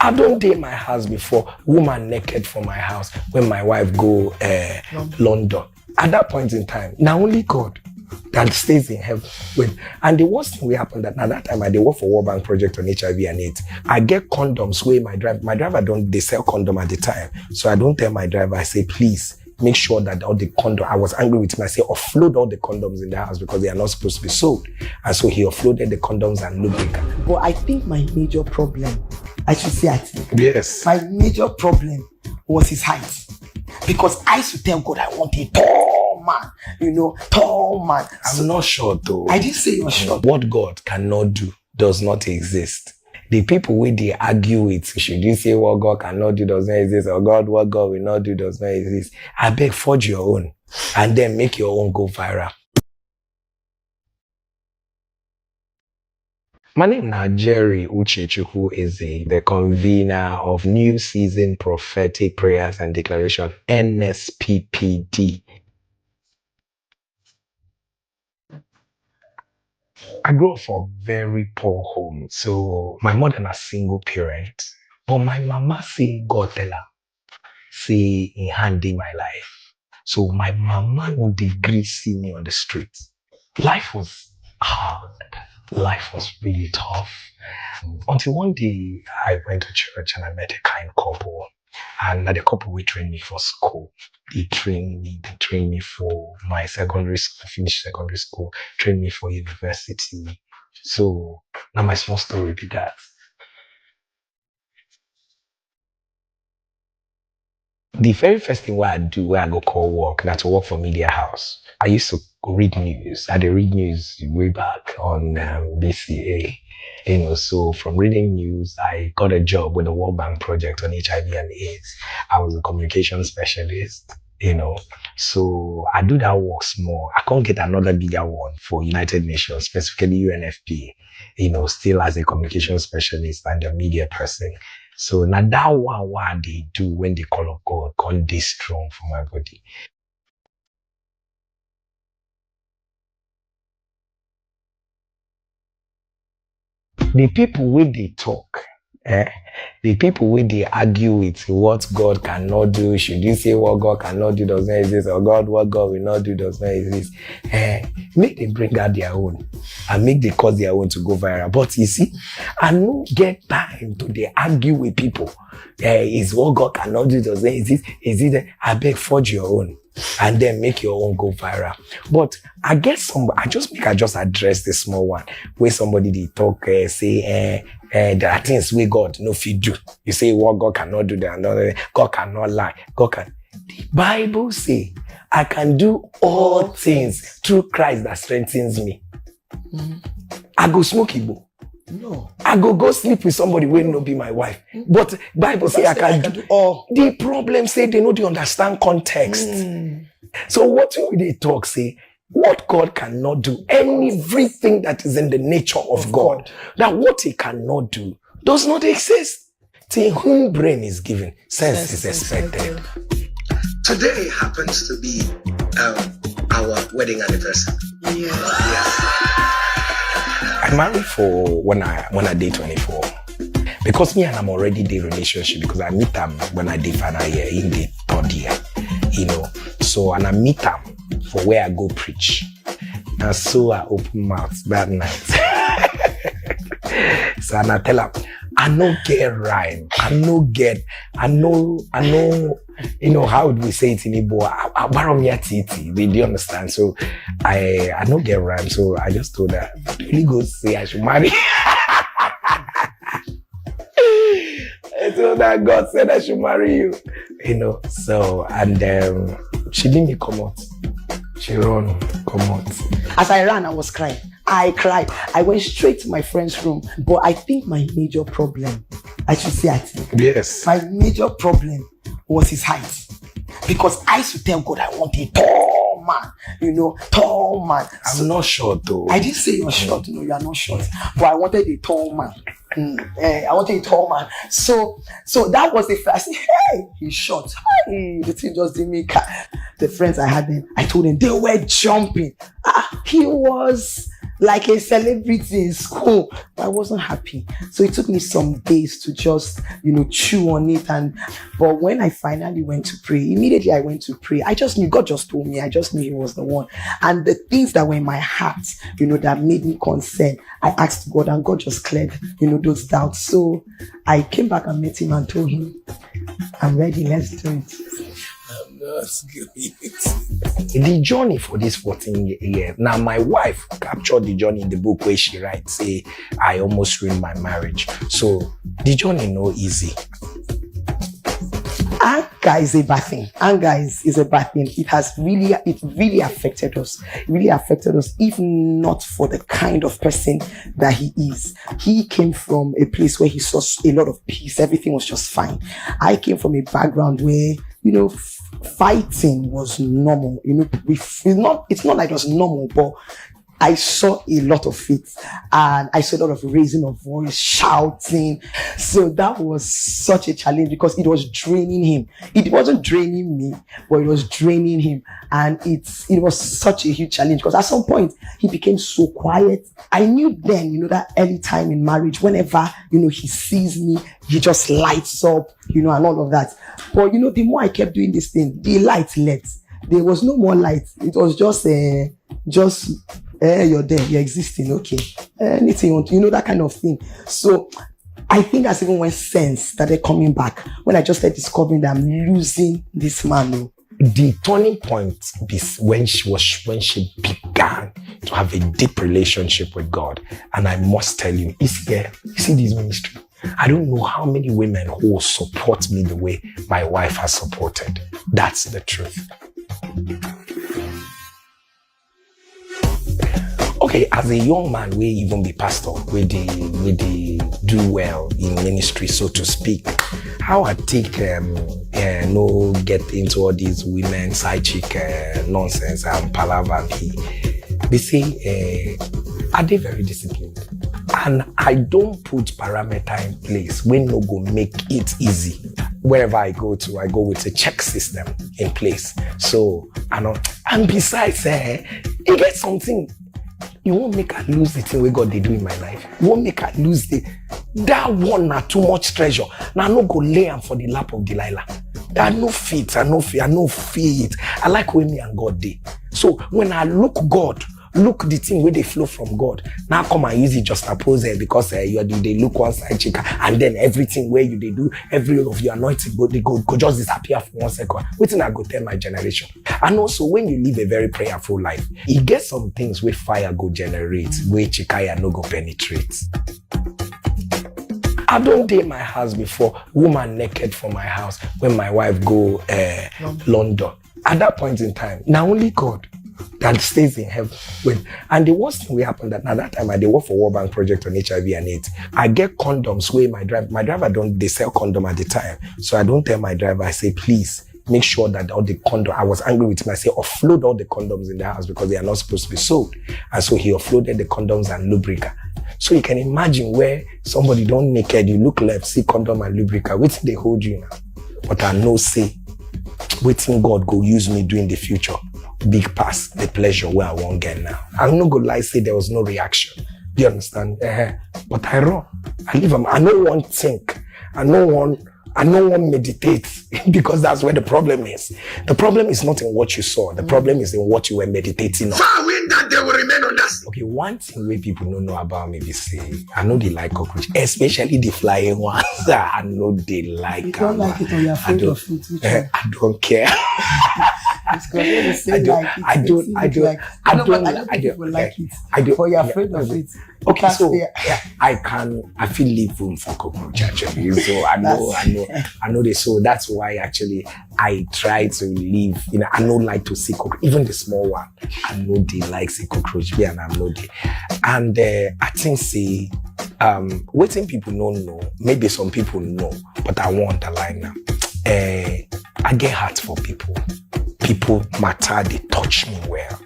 I don't date my house before. Woman naked for my house when my wife go London. At that point in time, now only God that stays in heaven. And the worst thing will happen that at that time I did work for World Bank project on HIV and AIDS. I get condoms where my driver they sell condom at the time. So I don't tell my driver, I say, please make sure that all the condom, I was angry with him. I say, offload all the condoms in the house because they are not supposed to be sold. And so he offloaded the condoms and lubricant. But I think my major problem, I should say I think. Yes. My major problem was his height. Because I used to tell God I want a tall man, tall man. I'm not short though. I didn't say you're short. What God cannot do does not exist. The people where they argue with, should you say what God cannot do does not exist, or what God will not do does not exist? I beg, forge your own and then make your own go viral. My name is Jerry Eze, the convener of New Season Prophetic Prayers and Declaration, nsppd. I grew up from a very poor home. So my mother was a single parent. But my mama say God tell her, say he handing my life. So my mama no degree see me on the street. Life was hard. Life was really tough. Until one day I went to church and I met a kind couple. And the couple will train me for school. They train me for my secondary school, I finished secondary school, train me for university. So now my small story be that. The very first thing I do when I go call work, that's to work for media house. I used to read news. I did read news way back on BCA. So from reading news, I got a job with the World Bank project on HIV and AIDS. I was a communication specialist, So I do that work small. I can't get another bigger one for United Nations, specifically UNFP, still as a communication specialist and a media person. So now that one what they do when they call up God, can't be strong for my body. The people when they talk, the people when they argue with what God cannot do, should you say what God cannot do does not exist, or what God will not do does not exist, make them bring out their own and make they cause their own to go viral. But you see, I don't get time to they argue with people. Is what God cannot do does not exist? Is it? I beg, forge your own and then make your own go viral. But I guess I just address the small one where somebody they talk say there are things where God no fit do. You say what God cannot do, God cannot lie. The Bible say I can do all things through Christ that strengthens me. I go smoke Igbo. No. I go sleep with somebody who no be my wife. But Bible say I can do all. The problem say they know they understand context. So what do they talk say? What God cannot do, everything that is in the nature of God, that what he cannot do does not exist. To whom brain is given, sense is expected. Today happens to be our wedding anniversary. Yes. I married for when I did 24. Because me and I'm already in a relationship because I meet them when I did final year in the third year. So and I meet them for where I go preach. And so I open mouth that night. So and I tell her, I no get rhyme. I know, how would we say it in Igbo? I borrow me a titi. They do understand. So I no get rhyme. So I just told her, the Holy Ghost say I should marry. I told her God said I should marry you. So and she didn't come out. She ran, come out. As I ran, I was crying. I cried. I went straight to my friend's room. But I think my major problem, I should say I think. Yes. My major problem was his height. Because I used to tell God I want a tall man, tall man. I'm not short though. I didn't say you're short. No, you are not short. But I wanted a tall man. I wanted a tall man. So that was the first. I said, hey, he's short. Hey, the thing just didn't make the friends I had then, I told them they were jumping. He was like a celebrity in school. I wasn't happy. So it took me some days to just, chew on it. But when I finally went to pray, immediately I went to pray. I just knew, God just told me, I just knew he was the one. And the things that were in my heart, that made me concerned, I asked God, and God just cleared, those doubts. So I came back and met him and told him, I'm ready, let's do it. I'm not doing it. The journey for this 14 years. Now, my wife captured the journey in the book where she writes, say, I almost ruined my marriage. So the journey no easy. Anger is a bad thing. Anger is a bad thing. It really affected us. It really affected us, if not for the kind of person that he is. He came from a place where he saw a lot of peace. Everything was just fine. I came from a background where, fighting was normal. It's not like it was normal, but I saw a lot of it, and I saw a lot of raising of voice, shouting. So that was such a challenge because it was draining him. It wasn't draining me, but it was draining him. And it was such a huge challenge because at some point he became so quiet. I knew then, that early time in marriage, whenever, he sees me, he just lights up, and all of that. But, the more I kept doing this thing, the light left. There was no more light. It was just you're there, you're existing, okay. Anything you want, that kind of thing. So I think that's even when sense started coming back, when I just started discovering that I'm losing this man. The turning point is when she began to have a deep relationship with God. And I must tell you, you see this ministry. I don't know how many women who will support me the way my wife has supported. That's the truth. Okay, as a young man, we even be pastor, we do well in ministry, so to speak. How I take no get into all these women side chick nonsense and palaver. They say are they very disciplined? And I don't put parameter in place when no go make it easy. Wherever I go to, I go with a check system in place. So and besides, you get something. You won't make her lose the thing we God they do in my life. You won't make her lose that one na too much treasure. Now no go lay am for the lap of Delilah. I no fit. I like when me and God dey. So when I look the thing where they flow from God. Now come and use it just oppose it because they look one side chicken and then everything where they do, every of your anointing they go just disappear for 1 second. Waiting I go tell my generation. And also when you live a very prayerful life, it gets some things where fire go generate, where chikaya no go penetrate. I don't date my house before, woman naked from my house when my wife go London. At that point in time, now only God that stays in heaven. And the worst thing will happen that at that time I work for World Bank project on HIV and AIDS. I get condoms where my driver they sell condom at the time. So I don't tell my driver, I say, please make sure that all the condoms, I was angry with him. I say, offload all the condoms in the house because they are not supposed to be sold. And so he offloaded the condoms and lubricant. So you can imagine where somebody don't naked, you look left, see condom and lubricant, waiting they hold you now. But I know say, waiting God go use me during the future. Big pass the pleasure where I won't get now. I'm not gonna lie, say there was no reaction. Do you understand? But I run. I live. I no one think. I no one meditate because that's where the problem is. The problem is not in what you saw. The problem is in what you were meditating on. Far away that they will remain on us. Okay, one thing where people don't know about me, they say, I know they like cockroach, especially the flying ones. I know they like. You don't like it or you're afraid of it. I don't care. I don't. But you're afraid of it. Okay, so I feel leave room for cockroach actually. So I know this. So that's why actually I try to leave. I don't like to see cockroach, even the small one. I know they like see cockroach, and I know they. And I think waiting people don't know. Maybe some people know, but I won't underline now. I get heart for people. People matter, they touch me well.